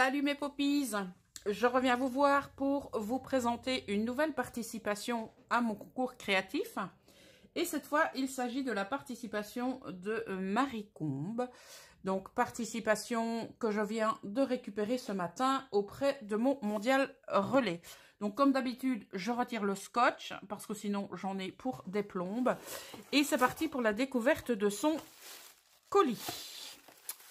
Salut mes poppies, je reviens vous voir pour vous présenter une nouvelle participation à mon concours créatif. Et cette fois, il s'agit de la participation de Marie Combe. Donc, participation que je viens de récupérer ce matin auprès de mon mondial relais. Donc, comme d'habitude, je retire le scotch parce que sinon, j'en ai pour des plombes. Et c'est parti pour la découverte de son colis.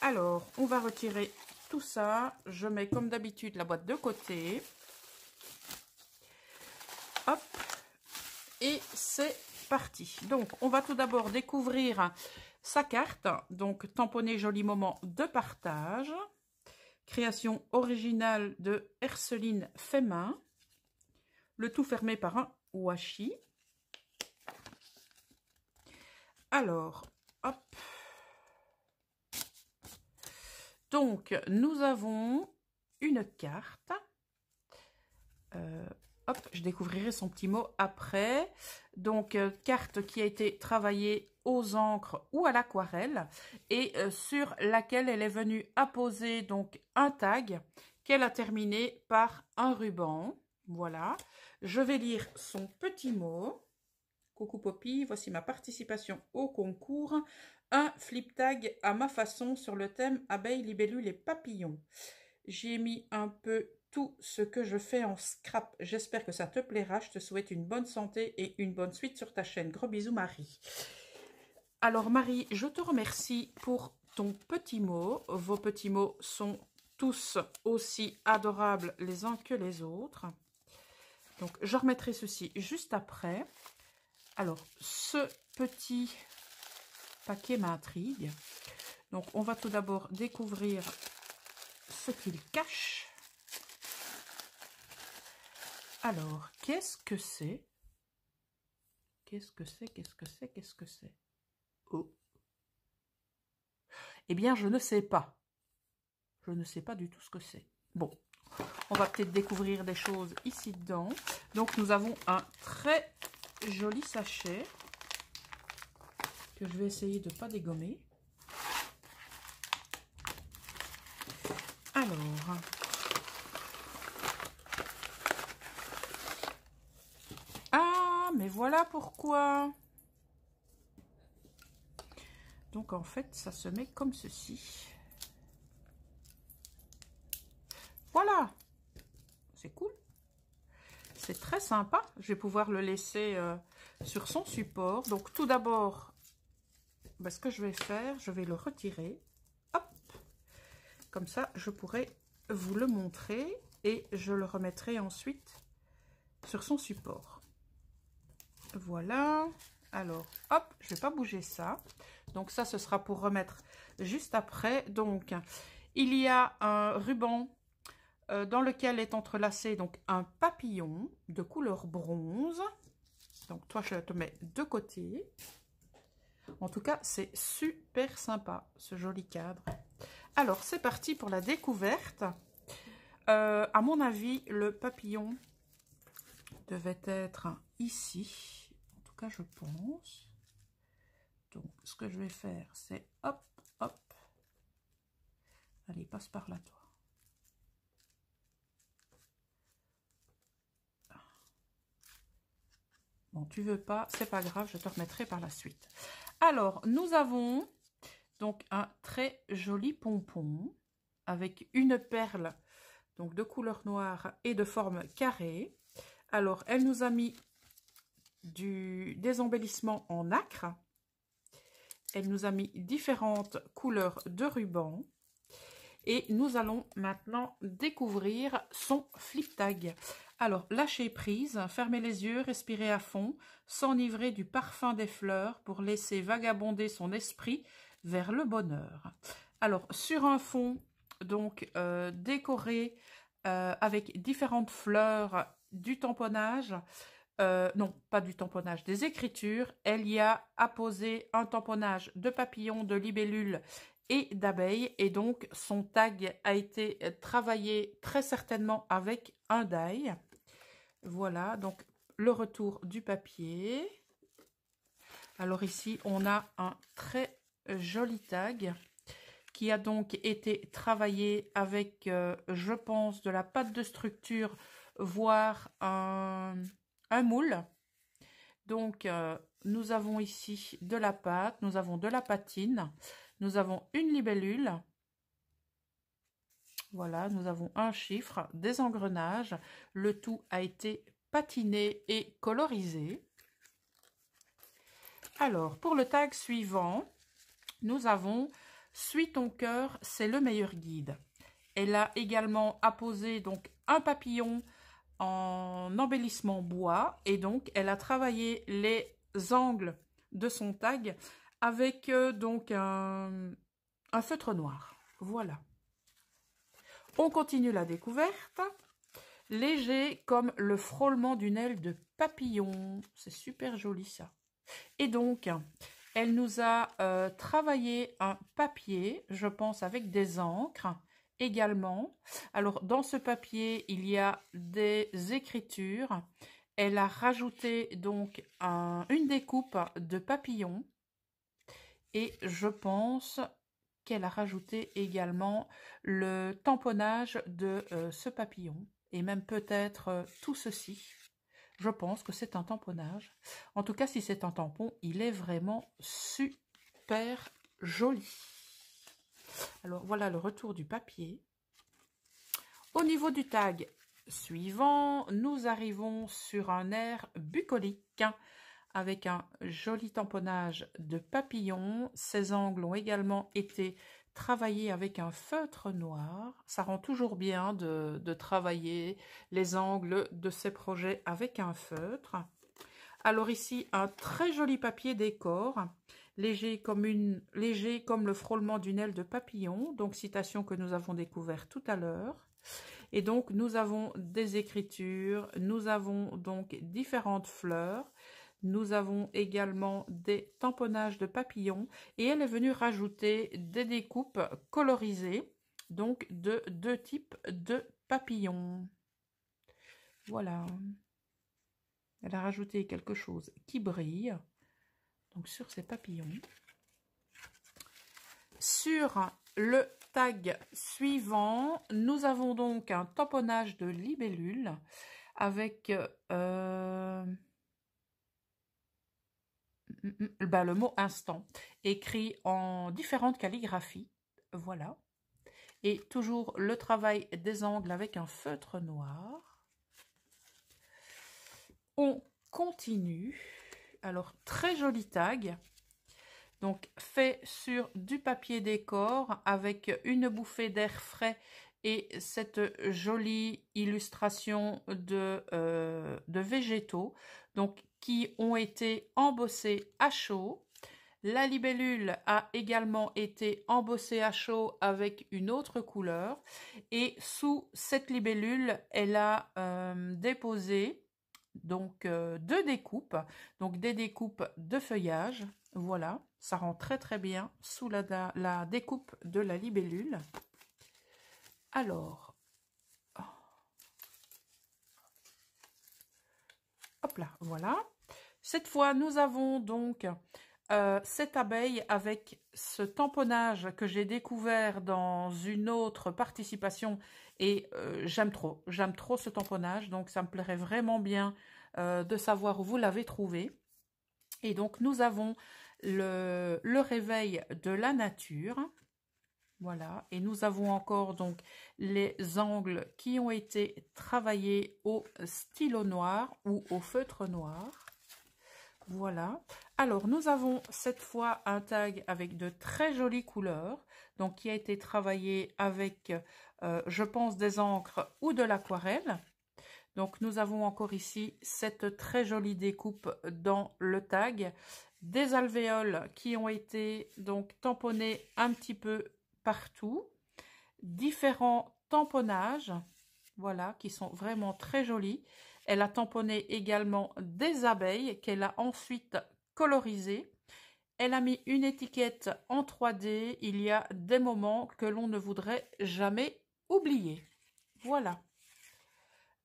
Alors, on va retirer tout ça. Je mets comme d'habitude la boîte de côté. Hop. Et c'est parti. Donc, on va tout d'abord découvrir sa carte. Donc, tamponné joli moment de partage. Création originale de Erceline Feymin. Le tout fermé par un washi. Alors, hop. Donc, nous avons une carte. Hop, je découvrirai son petit mot après. Donc, carte qui a été travaillée aux encres ou à l'aquarelle et sur laquelle elle est venue apposer donc un tag qu'elle a terminé par un ruban. Voilà. Je vais lire son petit mot. Coucou Poppy, voici ma participation au concours. Un flip tag à ma façon sur le thème abeilles, libellules et papillons. J'y ai mis un peu tout ce que je fais en scrap. J'espère que ça te plaira. Je te souhaite une bonne santé et une bonne suite sur ta chaîne. Gros bisous Marie. Alors Marie, je te remercie pour ton petit mot. Vos petits mots sont tous aussi adorables les uns que les autres. Donc je remettrai ceci juste après. Alors ce petit paquet m'intrigue. Donc on va tout d'abord découvrir ce qu'il cache. Alors, qu'est-ce que c'est? Qu'est-ce que c'est? Qu'est-ce que c'est? Qu'est-ce que c'est? Oh. Eh bien, je ne sais pas. Je ne sais pas du tout ce que c'est. Bon, on va peut-être découvrir des choses ici dedans. Donc, nous avons un très joli sachet que je vais essayer de ne pas dégommer. Alors... mais voilà pourquoi. Donc en fait, ça se met comme ceci. Voilà. C'est cool. C'est très sympa. Je vais pouvoir le laisser sur son support. Donc tout d'abord, ce que je vais faire, je vais le retirer. Hop. Comme ça, je pourrai vous le montrer et je le remettrai ensuite sur son support. Voilà, alors hop, je vais pas bouger ça. Donc ça, ce sera pour remettre juste après. Donc, il y a un ruban dans lequel est entrelacé donc un papillon de couleur bronze. Donc toi, je te mets de côté. En tout cas, c'est super sympa, ce joli cadre. Alors, c'est parti pour la découverte. À mon avis, le papillon devait être ici. En tout cas, je pense. Donc, ce que je vais faire, c'est hop, hop. Allez, passe par là, toi. Bon, tu veux pas, c'est pas grave, je te remettrai par la suite. Alors, nous avons donc un très joli pompon avec une perle donc de couleur noire et de forme carrée. Alors, elle nous a mis des embellissements en nacre. Elle nous a mis différentes couleurs de ruban. Et nous allons maintenant découvrir son flip tag. Alors, lâchez prise, fermez les yeux, respirez à fond, s'enivrer du parfum des fleurs pour laisser vagabonder son esprit vers le bonheur. Alors, sur un fond donc décoré avec différentes fleurs, du tamponnage, non, pas du tamponnage, des écritures. Elle y a apposé un tamponnage de papillons, de libellules et d'abeilles. Et donc, son tag a été travaillé très certainement avec un die. Voilà, donc le retour du papier. Alors ici, on a un très joli tag qui a donc été travaillé avec, je pense, de la pâte de structure, voire un moule. Donc, nous avons ici de la pâte, nous avons de la patine, nous avons une libellule. Voilà, nous avons un chiffre, des engrenages. Le tout a été patiné et colorisé. Alors, pour le tag suivant, nous avons « Suis ton cœur, c'est le meilleur guide ». Elle a également apposé donc un papillon en embellissement bois et donc elle a travaillé les angles de son tag avec donc un feutre noir. Voilà. On continue la découverte. Léger comme le frôlement d'une aile de papillon. C'est super joli ça. Et donc, elle nous a travaillé un papier, je pense avec des encres également. Alors, dans ce papier, il y a des écritures. Elle a rajouté donc une découpe de papillon. Et je pense qu'elle a rajouté également le tamponnage de ce papillon. Et même peut-être tout ceci. Je pense que c'est un tamponnage. En tout cas, si c'est un tampon, il est vraiment super joli. Alors, voilà le retour du papier. Au niveau du tag suivant, nous arrivons sur un air bucolique avec un joli tamponnage de papillon. Ces angles ont également été travaillés avec un feutre noir. Ça rend toujours bien de travailler les angles de ces projets avec un feutre. Alors ici, un très joli papier décor, léger comme le frôlement d'une aile de papillon, donc citation que nous avons découvert tout à l'heure. Et donc, nous avons des écritures, nous avons donc différentes fleurs, nous avons également des tamponnages de papillons et elle est venue rajouter des découpes colorisées, donc de deux types de papillons. Voilà. Elle a rajouté quelque chose qui brille, donc sur ces papillons. Sur le tag suivant, nous avons donc un tamponnage de libellule avec le mot instant écrit en différentes calligraphies. Voilà. Et toujours le travail des angles avec un feutre noir. On continue. Alors, très joli tag. Donc, fait sur du papier décor avec une bouffée d'air frais et cette jolie illustration de végétaux donc, qui ont été embossés à chaud. La libellule a également été embossée à chaud avec une autre couleur. Et sous cette libellule, elle a déposé donc deux découpes, donc des découpes de feuillage. Voilà, ça rend très très bien sous la découpe de la libellule. Alors, hop là, voilà. Cette fois, nous avons donc cette abeille avec ce tamponnage que j'ai découvert dans une autre participation et j'aime trop ce tamponnage, donc ça me plairait vraiment bien de savoir où vous l'avez trouvé. Et donc nous avons le réveil de la nature, voilà, et nous avons encore donc les angles qui ont été travaillés au stylo noir ou au feutre noir. Voilà. Alors, nous avons cette fois un tag avec de très jolies couleurs, donc qui a été travaillé avec, je pense, des encres ou de l'aquarelle. Donc, nous avons encore ici cette très jolie découpe dans le tag, des alvéoles qui ont été donc tamponnés un petit peu partout, différents tamponnages, voilà, qui sont vraiment très jolis. Elle a tamponné également des abeilles qu'elle a ensuite colorisées. Elle a mis une étiquette en 3D. Il y a des moments que l'on ne voudrait jamais oublier. Voilà.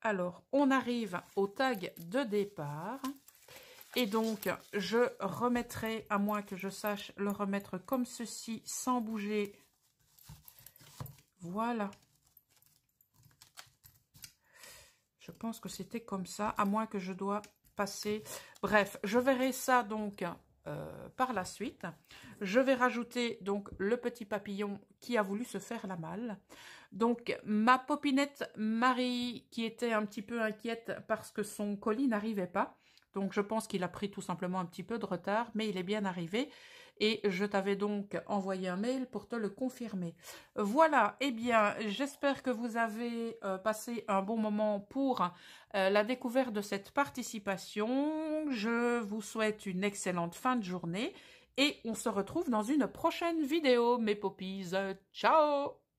Alors, on arrive au tag de départ. Et donc, je remettrai, à moins que je sache le remettre comme ceci, sans bouger, Voilà. Je pense que c'était comme ça, à moins que je dois passer. Bref, je verrai ça donc par la suite. Je vais rajouter donc le petit papillon qui a voulu se faire la malle. Donc ma popinette Marie qui était un petit peu inquiète parce que son colis n'arrivait pas. Donc je pense qu'il a pris tout simplement un petit peu de retard, mais il est bien arrivé. Et je t'avais donc envoyé un mail pour te le confirmer. Voilà, eh bien, j'espère que vous avez passé un bon moment pour la découverte de cette participation. Je vous souhaite une excellente fin de journée et on se retrouve dans une prochaine vidéo, mes poppies. Ciao!